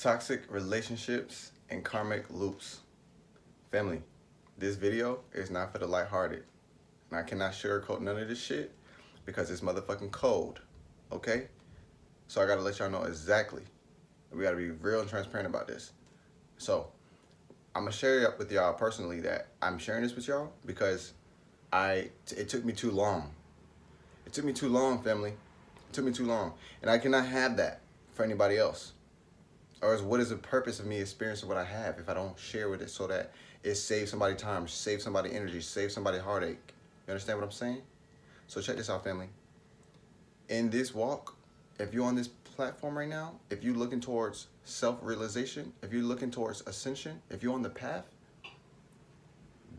Toxic relationships and karmic loops. Family, this video is not for the lighthearted. And I cannot sugarcoat none of this shit because it's motherfucking cold. Okay? So I gotta let y'all know exactly. We gotta be real and transparent about this. So I'm gonna share it with y'all personally that I'm sharing this with y'all because it took me too long. It took me too long, family. It took me too long. And I cannot have that for anybody else. Or what is the purpose of me experiencing what I have if I don't share with it so that it saves somebody time, saves somebody energy, saves somebody heartache? You understand what I'm saying? So check this out, family. In this walk, if you're on this platform right now, if you're looking towards self-realization, if you're looking towards ascension, if you're on the path,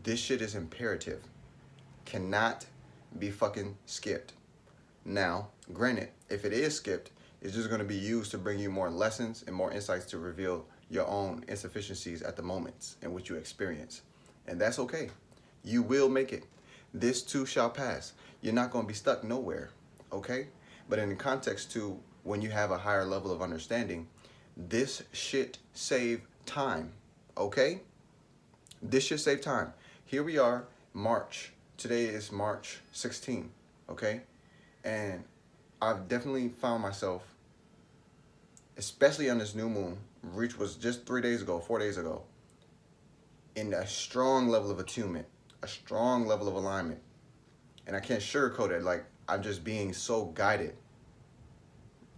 this shit is imperative. Cannot be fucking skipped. Now, granted, if it is skipped, it's just going to be used to bring you more lessons and more insights to reveal your own insufficiencies at the moments in which you experience. And that's okay. You will make it. This too shall pass. You're not going to be stuck nowhere, okay? But in the context to when you have a higher level of understanding, this shit save time, okay? This should save time. Here we are, March. Today is March 16, okay? And I've definitely found myself, especially on this new moon, which was just 4 days ago, in a strong level of attunement, a strong level of alignment. And I can't sugarcoat it, like I'm just being so guided.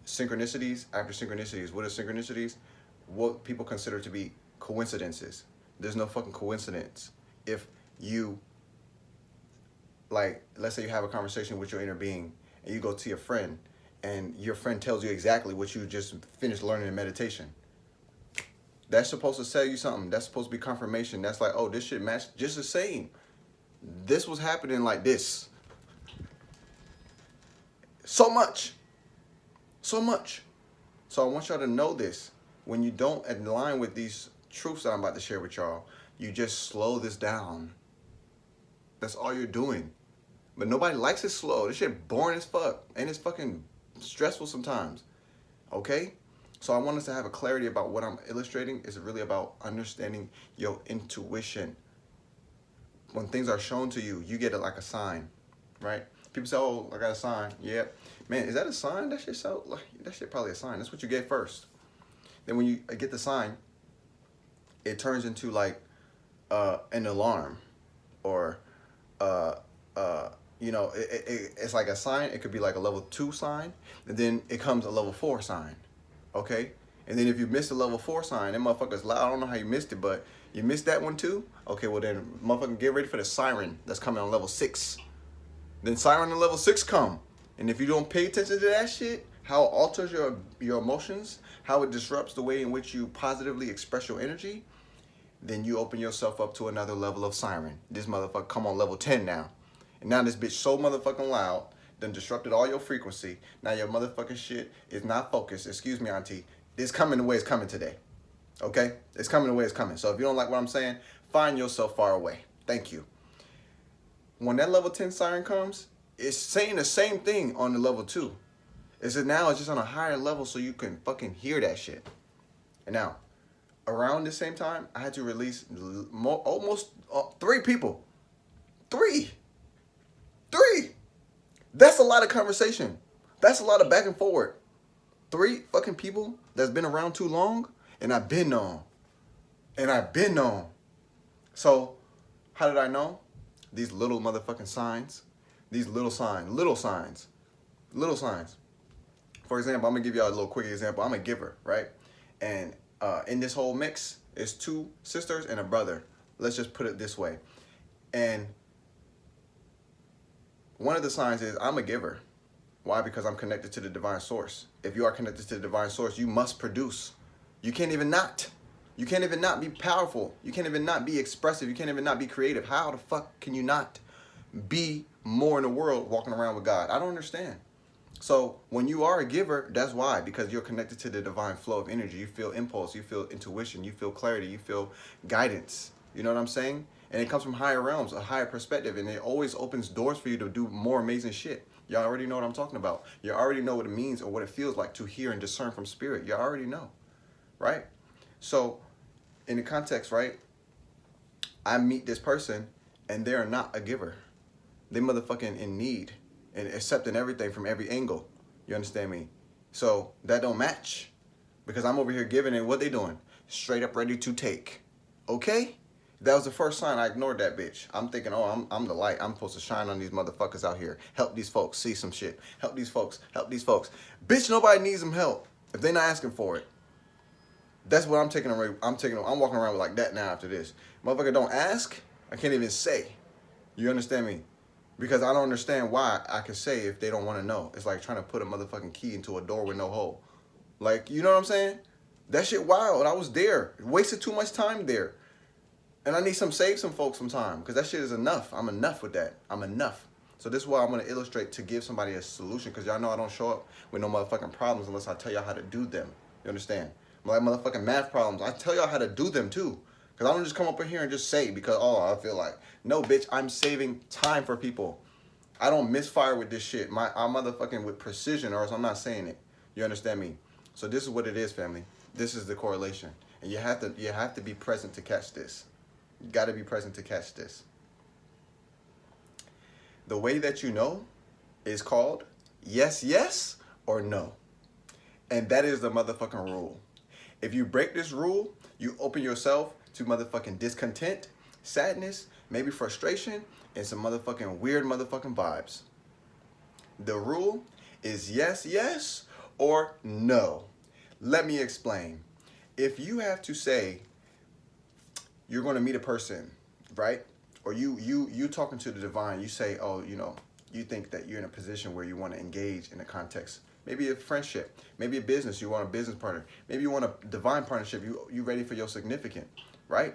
Synchronicities after synchronicities. What are synchronicities? What people consider to be coincidences. There's no fucking coincidence. If you, like, let's say you have a conversation with your inner being and you go to your friend and your friend tells you exactly what you just finished learning in meditation. That's supposed to tell you something. That's supposed to be confirmation. That's like, oh, this shit matched just the same. This was happening like this. So much. So much. So I want y'all to know this. When you don't align with these truths that I'm about to share with y'all, you just slow this down. That's all you're doing. But nobody likes it slow. This shit boring as fuck. And it's fucking stressful sometimes. Okay? So I want us to have a clarity about what I'm illustrating. Is really about understanding your intuition. When things are shown to you, you get it like a sign. Right? People say, oh, I got a sign. Yeah. Man, is that a sign? That shit probably a sign. That's what you get first. Then when you get the sign, it turns into like an alarm. Or you know, it's like a sign. It could be like a level 2 sign, and then it comes a level 4 sign, okay? And then if you miss the level 4 sign, that motherfucker's loud. I don't know how you missed it, but you missed that one too? Okay, well then, motherfucker, get ready for the siren that's coming on level 6. Then siren on level 6 come. And if you don't pay attention to that shit, how it alters your emotions, how it disrupts the way in which you positively express your energy, then you open yourself up to another level of siren. This motherfucker come on level 10 now. And now this bitch so motherfucking loud, done disrupted all your frequency. Now your motherfucking shit is not focused. Excuse me, auntie. It's coming the way it's coming today. Okay? It's coming the way it's coming. So if you don't like what I'm saying, find yourself far away. Thank you. When that level 10 siren comes, it's saying the same thing on the level 2. It's now it's just on a higher level so you can fucking hear that shit. And now, around the same time, I had to release almost 3 people. 3. That's a lot of conversation. That's a lot of back and forward. 3 fucking people that's been around too long, and I've been known. So, how did I know? These little motherfucking signs. These little signs. For example, I'm gonna give y'all a little quick example. I'm a giver, right? And in this whole mix, is 2 sisters and a brother. Let's just put it this way. And one of the signs is I'm a giver. Why? Because I'm connected to the divine source. If you are connected to the divine source, you must produce. You can't even not. You can't even not be powerful. You can't even not be expressive. You can't even not be creative. How the fuck can you not be more in the world walking around with God? I don't understand. So when you are a giver, that's why. Because you're connected to the divine flow of energy. You feel impulse. You feel intuition. You feel clarity. You feel guidance. You know what I'm saying? And it comes from higher realms, a higher perspective, and it always opens doors for you to do more amazing shit. Y'all already know what I'm talking about. You already know what it means or what it feels like to hear and discern from spirit. You already know, right? So in the context, right, I meet this person and they're not a giver. They motherfucking in need and accepting everything from every angle. You understand me? So that don't match because I'm over here giving and what they doing? Straight up ready to take. Okay? That was the first sign. I ignored that bitch. I'm thinking, oh, I'm the light. I'm supposed to shine on these motherfuckers out here. Help these folks see some shit. Help these folks. Help these folks. Bitch, nobody needs them help if they're not asking for it. That's what I'm taking away. I'm walking around with like that now after this. Motherfucker don't ask, I can't even say. You understand me? Because I don't understand why I can say if they don't want to know. It's like trying to put a motherfucking key into a door with no hole. Like, you know what I'm saying? That shit wild. I was there. Wasted too much time there. And I need save some folks some time. Because that shit is enough. I'm enough with that. I'm enough. So this is why I'm going to illustrate to give somebody a solution. Because y'all know I don't show up with no motherfucking problems unless I tell y'all how to do them. You understand? Like motherfucking math problems. I tell y'all how to do them too. Because I don't just come up in here and just say because, oh, I feel like. No, bitch, I'm saving time for people. I don't misfire with this shit. I'm motherfucking with precision or else I'm not saying it. You understand me? So this is what it is, family. This is the correlation. And you have to be present to catch this. You got to be present to catch this. The way that you know is called yes, yes, or no. And that is the motherfucking rule. If you break this rule, you open yourself to motherfucking discontent, sadness, maybe frustration, and some motherfucking weird motherfucking vibes. The rule is yes, yes, or no. Let me explain. If you have to say you're going to meet a person, right? Or you talking to the divine, you say, oh, you know, you think that you're in a position where you want to engage in a context. Maybe a friendship, maybe a business, you want a business partner. Maybe you want a divine partnership, you ready for your significant, right?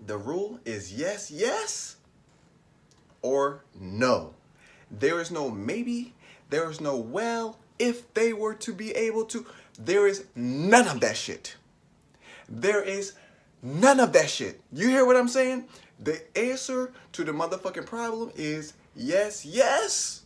The rule is yes, yes, or no. There is no maybe, there is no well, if they were to be able to. There is none of that shit. There is none of that shit. You hear what I'm saying? The answer to the motherfucking problem is yes, yes,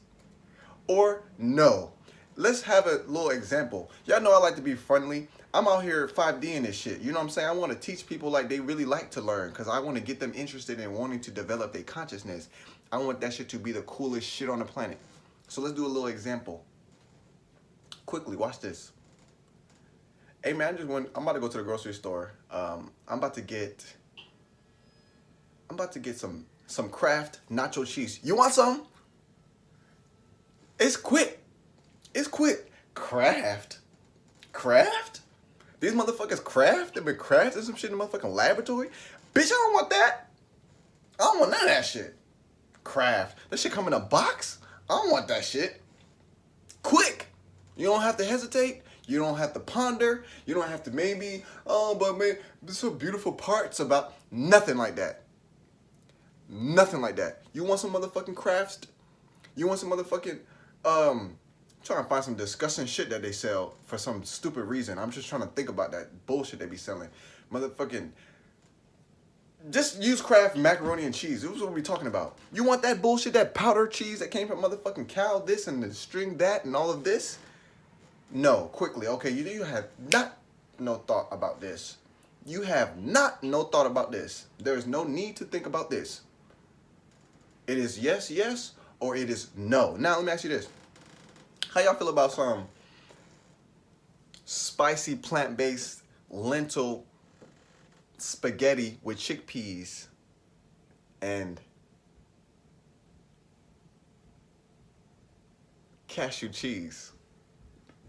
or no. Let's have a little example. Y'all know I like to be friendly. I'm out here 5D'ing this shit. You know what I'm saying? I want to teach people like they really like to learn because I want to get them interested in wanting to develop their consciousness. I want that shit to be the coolest shit on the planet. So let's do a little example. Quickly, watch this. Hey man, I'm about to go to the grocery store. I'm about to get some Kraft nacho cheese. You want some? It's quick. It's quick. Kraft? These motherfuckers Kraft? They've been crafting some shit in the motherfucking laboratory? Bitch, I don't want that. I don't want none of that shit. Kraft. That shit come in a box? I don't want that shit. Quick. You don't have to hesitate. You don't have to ponder. You don't have to maybe, oh, but man, there's some beautiful parts about. Nothing like that. Nothing like that. You want some motherfucking crafts? You want some motherfucking, trying to find some disgusting shit that they sell for some stupid reason. I'm just trying to think about that bullshit they be selling. Motherfucking, just use Kraft macaroni and cheese. This is what we talking about. You want that bullshit, that powder cheese that came from motherfucking cow, this and the string that and all of this? No, quickly. Okay, you have not no thought about this. You have not no thought about this. There is no need to think about this. It is yes, yes, or it is no. Now, let me ask you this. How y'all feel about some spicy plant-based lentil spaghetti with chickpeas and cashew cheese?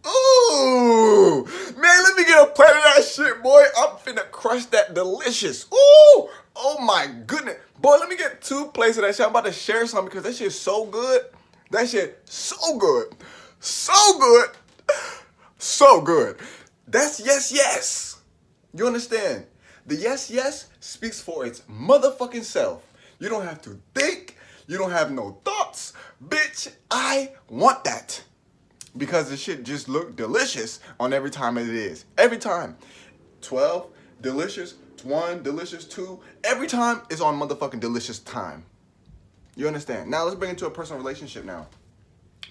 Ooh, man, let me get a plate of that shit, boy. I'm finna crush that delicious. Ooh, oh my goodness. Boy, let me get 2 plates of that shit. I'm about to share some because that shit's so good. That shit so good. So good. So good. That's yes, yes. You understand? The yes, yes speaks for its motherfucking self. You don't have to think. You don't have no thoughts. Bitch, I want that. Because the shit just look delicious on every time it is. Every time. 12, delicious, 1, delicious, 2. Every time is on motherfucking delicious time. You understand? Now let's bring it to a personal relationship now.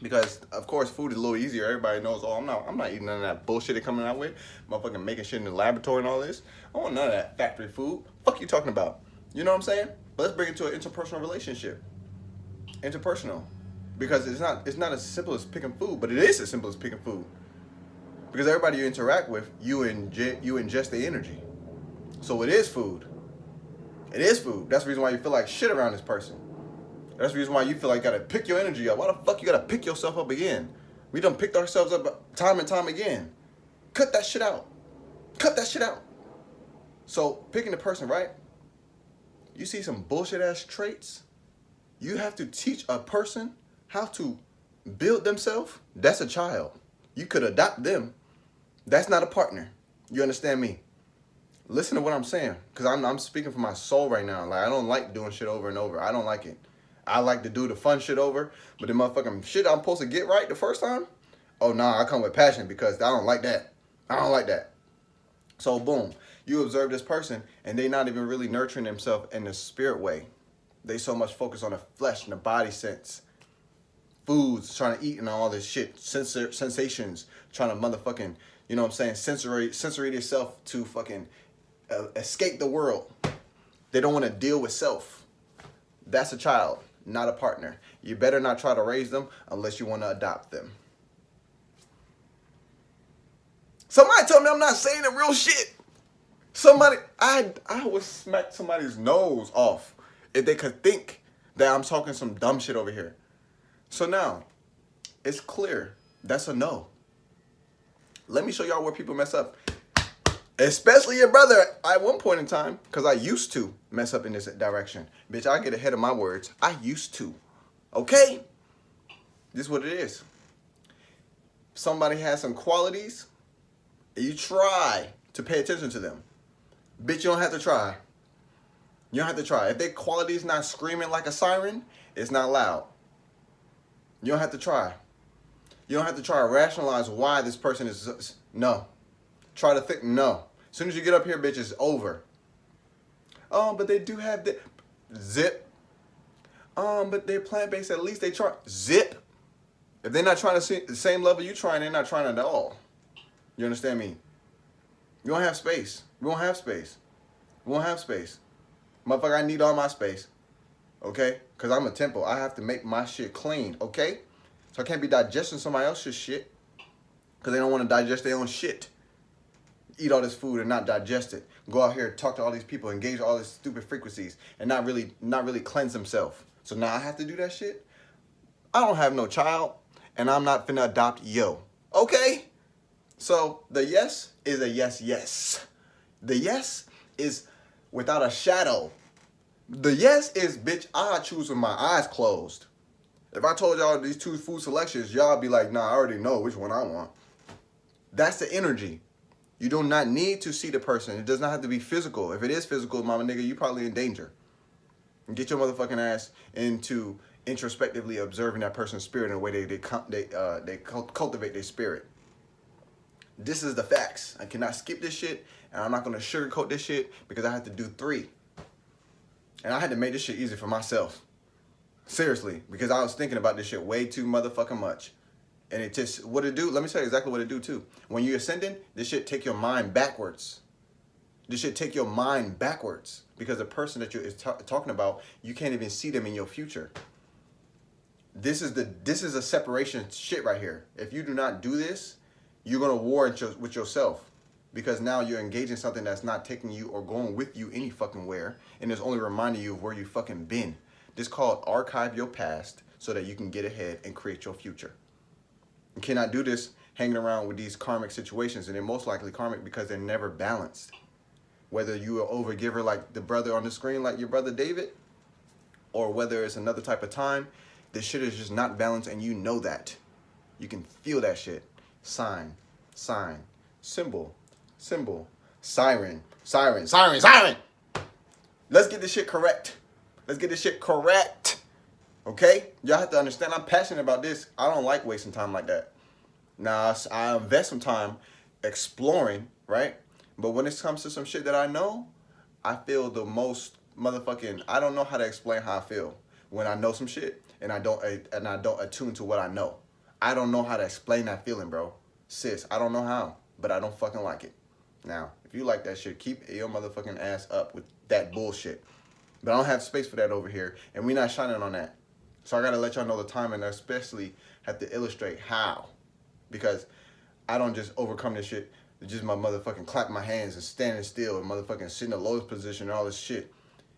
Because of course food is a little easier. Everybody knows, oh, I'm not eating none of that bullshit they're coming out with. Motherfucking making shit in the laboratory and all this. I don't want none of that factory food. Fuck you talking about? You know what I'm saying? But let's bring it to an interpersonal relationship. Interpersonal. Because it's not as simple as picking food, but it is as simple as picking food. Because everybody you interact with, you ingest the energy. So it is food. It is food. That's the reason why you feel like shit around this person. That's the reason why you feel like you gotta pick your energy up. Why the fuck you gotta pick yourself up again? We done picked ourselves up time and time again. Cut that shit out. Cut that shit out. So picking the person, right? You see some bullshit ass traits. You have to teach a person how to build themselves. That's a child. You could adopt them. That's not a partner. You understand me? Listen to what I'm saying, because I'm speaking for my soul right now. Like, I don't like doing shit over and over. I don't like it. I like to do the fun shit over, but the motherfucking shit I'm supposed to get right the first time, oh nah, I come with passion because I don't like that. I don't like that. So boom, you observe this person and they not even really nurturing themselves in the spirit way. They so much focus on the flesh and the body sense. Foods, trying to eat and all this shit. Sensations, trying to motherfucking, you know what I'm saying, sensory yourself to fucking escape the world. They don't want to deal with self. That's a child, not a partner. You better not try to raise them unless you want to adopt them. Somebody told me I'm not saying the real shit. I would smack somebody's nose off if they could think that I'm talking some dumb shit over here. So now, it's clear. That's a no. Let me show y'all where people mess up. Especially your brother at one point in time, because I used to mess up in this direction. Bitch, I get ahead of my words. I used to. Okay? This is what it is. Somebody has some qualities, you try to pay attention to them. Bitch, you don't have to try. You don't have to try. If their quality is not screaming like a siren, it's not loud. You don't have to try. You don't have to try to rationalize why this person is... No. Try to think... No. As soon as you get up here, bitch, it's over. Oh, but they do have the... Zip. But they're plant-based. At least they try... Zip. If they're not trying to see the same level you trying, they're not trying at all. You understand me? You don't have space. We don't have space. We won't have space. Motherfucker, I need all my space. Okay? Because I'm a temple. I have to make my shit clean. Okay? So I can't be digesting somebody else's shit. Because they don't want to digest their own shit. Eat all this food and not digest it. Go out here, talk to all these people, engage all these stupid frequencies, and not really cleanse themselves. So now I have to do that shit? I don't have no child, and I'm not finna adopt yo. Okay? So the yes is a yes, yes. The yes is without a shadow. The yes is, bitch, I choose with my eyes closed. If I told y'all these two food selections, y'all be like, nah, I already know which one I want. That's the energy. You do not need to see the person. It does not have to be physical. If it is physical, mama nigga, you probably in danger. Get your motherfucking ass into introspectively observing that person's spirit in a way they cultivate their spirit. This is the facts. I cannot skip this shit, and I'm not going to sugarcoat this shit because I had to do 3. And I had to make this shit easy for myself. Seriously, because I was thinking about this shit way too motherfucking much. And it just, what it do, let me tell you exactly what it do too. When you're ascending, this shit take your mind backwards. This shit take your mind backwards. Because the person that you're talking about, you can't even see them in your future. This is a separation shit right here. If you do not do this, you're going to war with yourself. Because now you're engaging something that's not taking you or going with you any fucking where. And it's only reminding you of where you fucking been. This is called archive your past so that you can get ahead and create your future. You cannot do this hanging around with these karmic situations, and they're most likely karmic because they're never balanced. Whether you are overgiver like the brother on the screen, like your brother David, or whether it's another type of time, this shit is just not balanced, and you know that. You can feel that shit. Sign, sign, symbol, symbol, siren, siren, siren, siren. Let's get this shit correct. Let's get this shit correct. Okay? Y'all have to understand, I'm passionate about this. I don't like wasting time like that. Now, I invest some time exploring, right? But when it comes to some shit that I know, I feel the most motherfucking, I don't know how to explain how I feel when I know some shit and I don't attune to what I know. I don't know how to explain that feeling, bro. Sis, I don't know how, but I don't fucking like it. Now, if you like that shit, keep your motherfucking ass up with that bullshit. But I don't have space for that over here, and we not shining on that. So I gotta let y'all know the time, and I especially have to illustrate how. Because I don't just overcome this shit, just my motherfucking clap my hands and standing still and motherfucking sit in the lowest position and all this shit.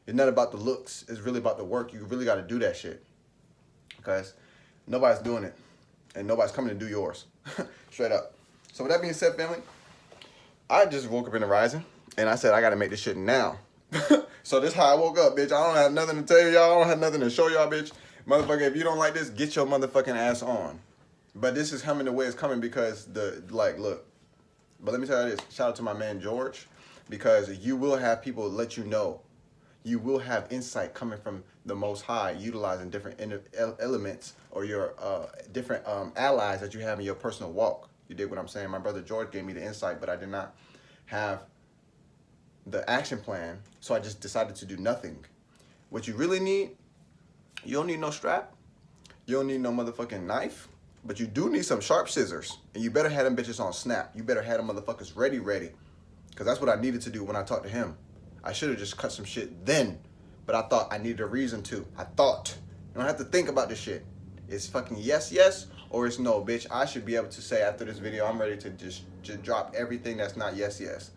It's not about the looks, it's really about the work. You really gotta do that shit. Because nobody's doing it. And nobody's coming to do yours. Straight up. So with that being said, family, I just woke up in the rising, and I said I gotta make this shit now. So this how I woke up, bitch. I don't have nothing to tell y'all. I don't have nothing to show y'all, bitch. Motherfucker, if you don't like this, get your motherfucking ass on. But this is coming the way it's coming because look. But let me tell you this. Shout out to my man George, because you will have people let you know. You will have insight coming from the Most High, utilizing different elements or your different allies that you have in your personal walk. You dig what I'm saying? My brother George gave me the insight, but I did not have the action plan, so I just decided to do nothing. What you really need, you don't need no strap. You don't need no motherfucking knife. But you do need some sharp scissors. And you better have them bitches on snap. You better have them motherfuckers ready. Because that's what I needed to do when I talked to him. I should have just cut some shit then. But I thought I needed a reason to. I thought. You don't have to think about this shit. It's fucking yes, or it's no, bitch. I should be able to say after this video, I'm ready to just drop everything that's not yes.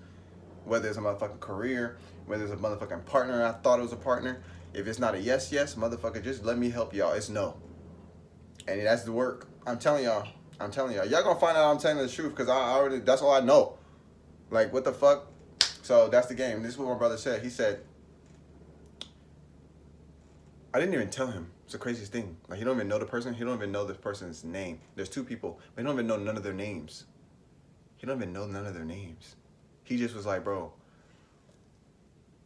Whether it's a motherfucking career, whether it's a motherfucking partner, I thought it was a partner. If it's not a yes, motherfucker, just let me help y'all. It's no. And that's the work. I'm telling y'all. Y'all gonna find out I'm telling the truth because I already, that's all I know. Like, what the fuck? So that's the game. This is what my brother said. He said, I didn't even tell him. It's the craziest thing. Like, he don't even know the person. He don't even know this person's name. There's two people, but he don't even know none of their names. He just was like, bro,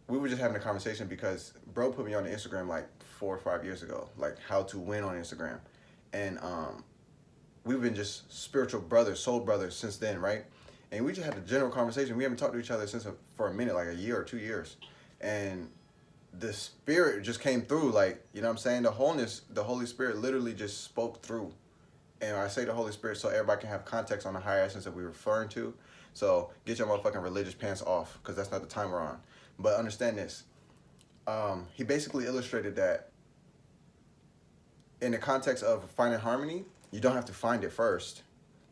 we were just having a conversation because bro put me on the Instagram like 4 or 5 years ago, like how to win on Instagram. And we've been just spiritual brothers, soul brothers since then, right? And we just had a general conversation. We haven't talked to each other for a minute, like a year or 2 years. And the spirit just came through, like, you know what I'm saying? The wholeness, the Holy Spirit literally just spoke through. And I say the Holy Spirit so everybody can have context on the higher essence that we're referring to. So get your motherfucking religious pants off, because that's not the time we're on. But understand this. He basically illustrated that in the context of finding harmony, you don't have to find it first.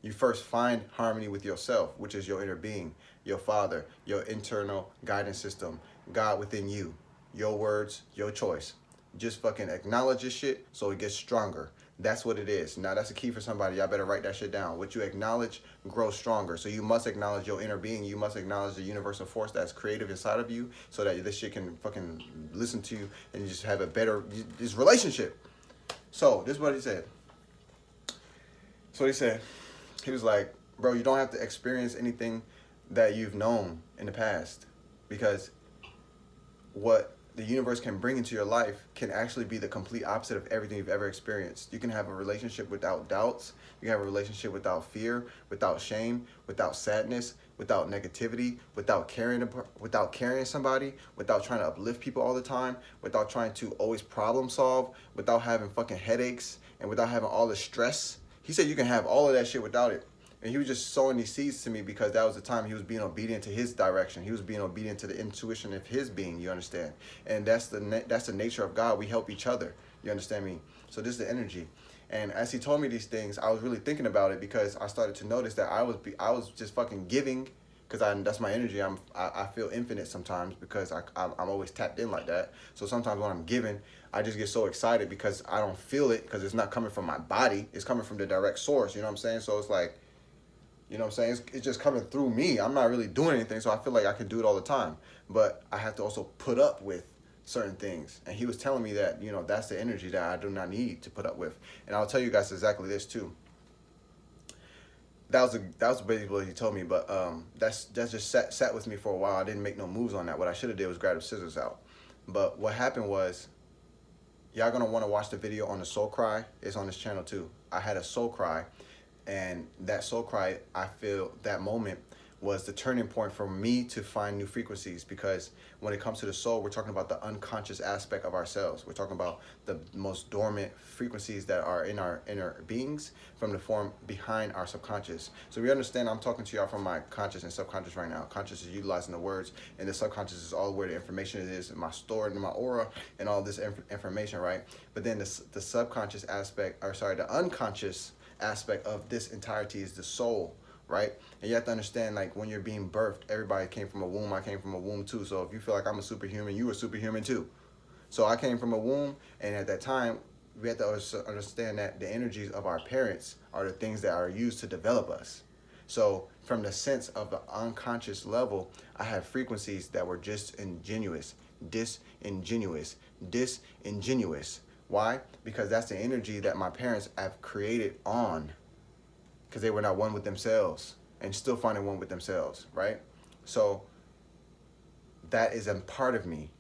You first find harmony with yourself, which is your inner being, your father, your internal guidance system, God within you, your words, your choice. Just fucking acknowledge this shit so it gets stronger. That's what it is. Now, that's the key for somebody. Y'all better write that shit down. What you acknowledge grows stronger. So you must acknowledge your inner being. You must acknowledge the universal force that's creative inside of you so that this shit can fucking listen to you and you just have a better this relationship. So this is what he said. So he said, he was like, bro, you don't have to experience anything that you've known in the past, because what the universe can bring into your life can actually be the complete opposite of everything you've ever experienced. You can have a relationship without doubts. You can have a relationship without fear, without shame, without sadness, without negativity, without carrying somebody, without trying to uplift people all the time, without trying to always problem solve, without having fucking headaches, and without having all the stress. He said you can have all of that shit without it. And he was just sowing these seeds to me because that was the time he was being obedient to his direction. He was being obedient to the intuition of his being, you understand? And that's the nature of God. We help each other, you understand me? So this is the energy. And as he told me these things, I was really thinking about it because I started to notice that I was just fucking giving, because that's my energy. I feel infinite sometimes because I'm always tapped in like that. So sometimes when I'm giving, I just get so excited because I don't feel it, because it's not coming from my body. It's coming from the direct source, you know what I'm saying? So it's like, you know what I'm saying? It's just coming through me. I'm not really doing anything, so I feel like I can do it all the time. But I have to also put up with certain things. And he was telling me that, you know, that's the energy that I do not need to put up with. And I'll tell you guys exactly this too. That was basically what he told me, but that's just sat with me for a while. I didn't make no moves on that. What I should have did was grab the scissors out. But what happened was, y'all gonna want to watch the video on the soul cry. It's on this channel too. I had a soul cry. And that soul cry, I feel that moment was the turning point for me to find new frequencies, because when it comes to the soul, we're talking about the unconscious aspect of ourselves. We're talking about the most dormant frequencies that are in our inner beings from the form behind our subconscious. So we understand I'm talking to y'all from my conscious and subconscious right now. Conscious is utilizing the words, and the subconscious is all where the information is, my stored in my aura and all this information, right? But then the subconscious aspect, or sorry, the unconscious aspect of this entirety is the soul, right? And you have to understand, like, when you're being birthed, everybody came from a womb. I came from a womb too. So if you feel like I'm a superhuman, you were superhuman too. So I came from a womb, and at that time, we have to understand that the energies of our parents are the things that are used to develop us. So from the sense of the unconscious level, I have frequencies that were just disingenuous. Why? Because that's the energy that my parents have created on, because they were not one with themselves and still finding one with themselves, right? So that is a part of me,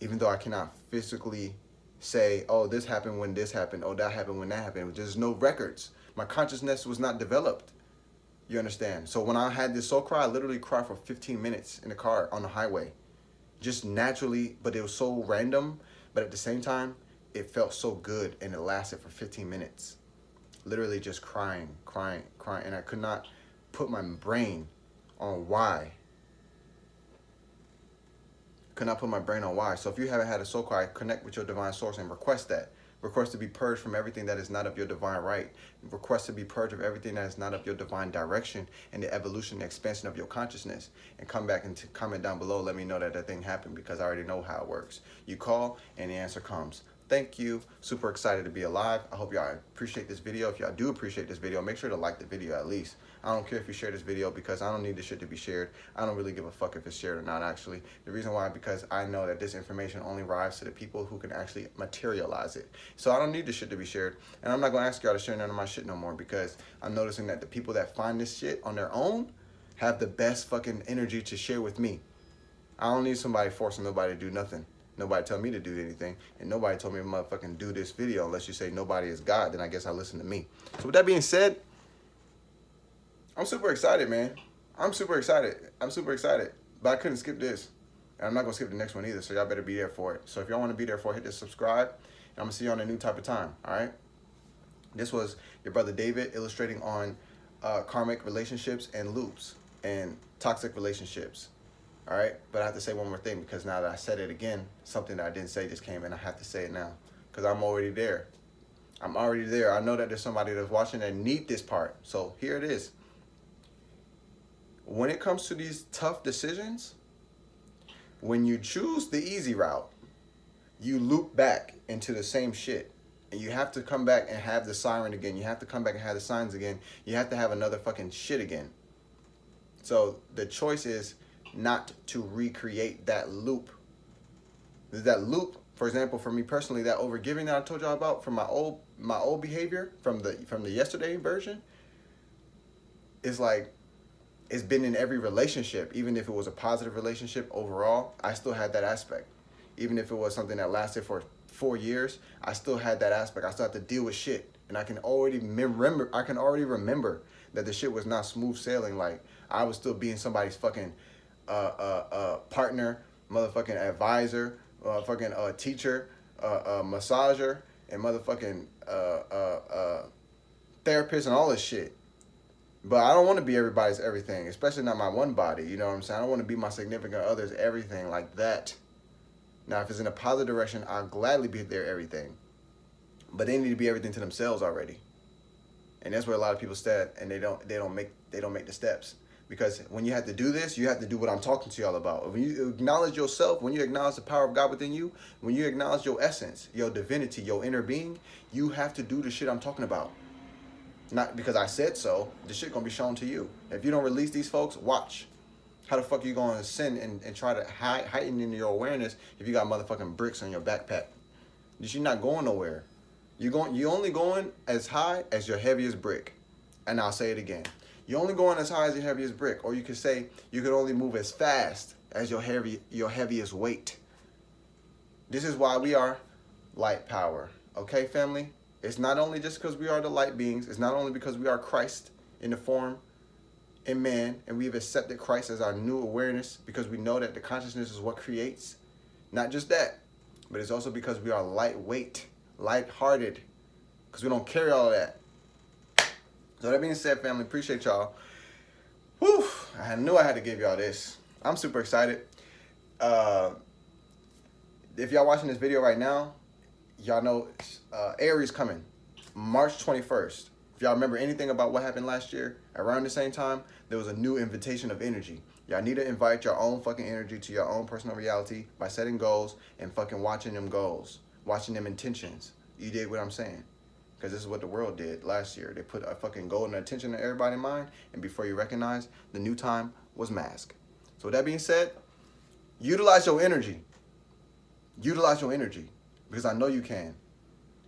even though I cannot physically say, oh, this happened when this happened, oh, that happened when that happened. There's no records. My consciousness was not developed. You understand? So when I had this soul cry, I literally cried for 15 minutes in the car on the highway. Just naturally, but it was so random. But at the same time, it felt so good, and it lasted for 15 minutes. Literally just crying. And I could not put my brain on why. So if you haven't had a soul cry, connect with your divine source and request that. Request to be purged from everything that is not of your divine right. Request to be purged of everything that is not of your divine direction and the evolution and expansion of your consciousness. And come back and comment down below. Let me know that thing happened, because I already know how it works. You call and the answer comes. Thank you. Super excited to be alive. I hope y'all appreciate this video. If y'all do appreciate this video, make sure to like the video at least. I don't care if you share this video, because I don't need this shit to be shared. I don't really give a fuck if it's shared or not, actually. The reason why, because I know that this information only arrives to the people who can actually materialize it. So I don't need this shit to be shared. And I'm not going to ask y'all to share none of my shit no more, because I'm noticing that the people that find this shit on their own have the best fucking energy to share with me. I don't need somebody forcing nobody to do nothing. Nobody tell me to do anything, and nobody told me to motherfucking do this video unless you say nobody is God. Then I guess I listen to me. So with that being said, I'm super excited, man. I'm super excited. But I couldn't skip this, and I'm not gonna skip the next one either. So y'all better be there for it. So if y'all want to be there for it, hit the subscribe, and I'm gonna see you on a new type of time. All right. This was your brother David illustrating on karmic relationships and loops and toxic relationships. All right, but I have to say one more thing, because now that I said it again, something that I didn't say just came in. I have to say it now, because I'm already there. I know that there's somebody that's watching that need this part. So here it is. When it comes to these tough decisions, when you choose the easy route, you loop back into the same shit. And you have to come back and have the siren again. You have to come back and have the signs again. You have to have another fucking shit again. So the choice is not to recreate that loop. That loop, for example, for me personally, that overgiving that I told y'all about from my old behavior from the yesterday version, is like, it's been in every relationship. Even if it was a positive relationship overall, I still had that aspect. Even if it was something that lasted for 4 years, I still had that aspect. I still had to deal with shit, and I can already remember that the shit was not smooth sailing. Like, I was still being somebody's fucking partner, motherfucking advisor, motherfucking teacher, massager, and motherfucking therapist and all this shit. But I don't want to be everybody's everything, especially not my one body. You know what I'm saying? I don't want to be my significant other's everything like that. Now, if it's in a positive direction, I'll gladly be their everything. But they need to be everything to themselves already. And that's where a lot of people stand, and they don't make the steps. Because when you have to do this, you have to do what I'm talking to y'all about. When you acknowledge yourself, when you acknowledge the power of God within you, when you acknowledge your essence, your divinity, your inner being, you have to do the shit I'm talking about. Not because I said so. The shit gonna be shown to you. If you don't release these folks, watch. How the fuck are you gonna sin and try to heighten in your awareness if you got motherfucking bricks on your backpack? You're not going nowhere. You only going as high as your heaviest brick. And I'll say it again. You're only going as high as your heaviest brick. Or you could say you could only move as fast as your heaviest weight. This is why we are light power. Okay, family? It's not only just because we are the light beings. It's not only because we are Christ in the form in man, and we've accepted Christ as our new awareness because we know that the consciousness is what creates. Not just that, but it's also because we are lightweight, lighthearted, because we don't carry all of that. So that being said, family, appreciate y'all. Whew, I knew I had to give y'all this. I'm super excited. If y'all watching this video right now, y'all know Aries coming, March 21st. If y'all remember anything about what happened last year, around the same time, there was a new invitation of energy. Y'all need to invite your own fucking energy to your own personal reality by setting goals and fucking watching them goals, watching them intentions. You dig what I'm saying? Because this is what the world did last year. They put a fucking goal and attention in everybody's mind, and before you recognize, the new time was mask. So with that being said, utilize your energy. Utilize your energy, because I know you can.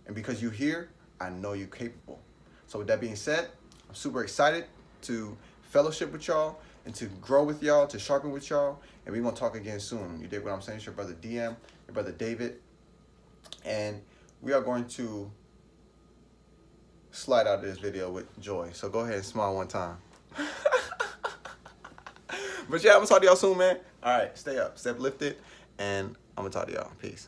And because you're here, I know you're capable. So with that being said, I'm super excited to fellowship with y'all and to grow with y'all, to sharpen with y'all. And we're going to talk again soon. You dig what I'm saying? It's your brother DM, your brother David. And we are going to slide out of this video with joy. So go ahead and smile one time. But yeah, I'm going to talk to y'all soon, man. All right, stay up, stay uplifted, and I'm going to talk to y'all. Peace.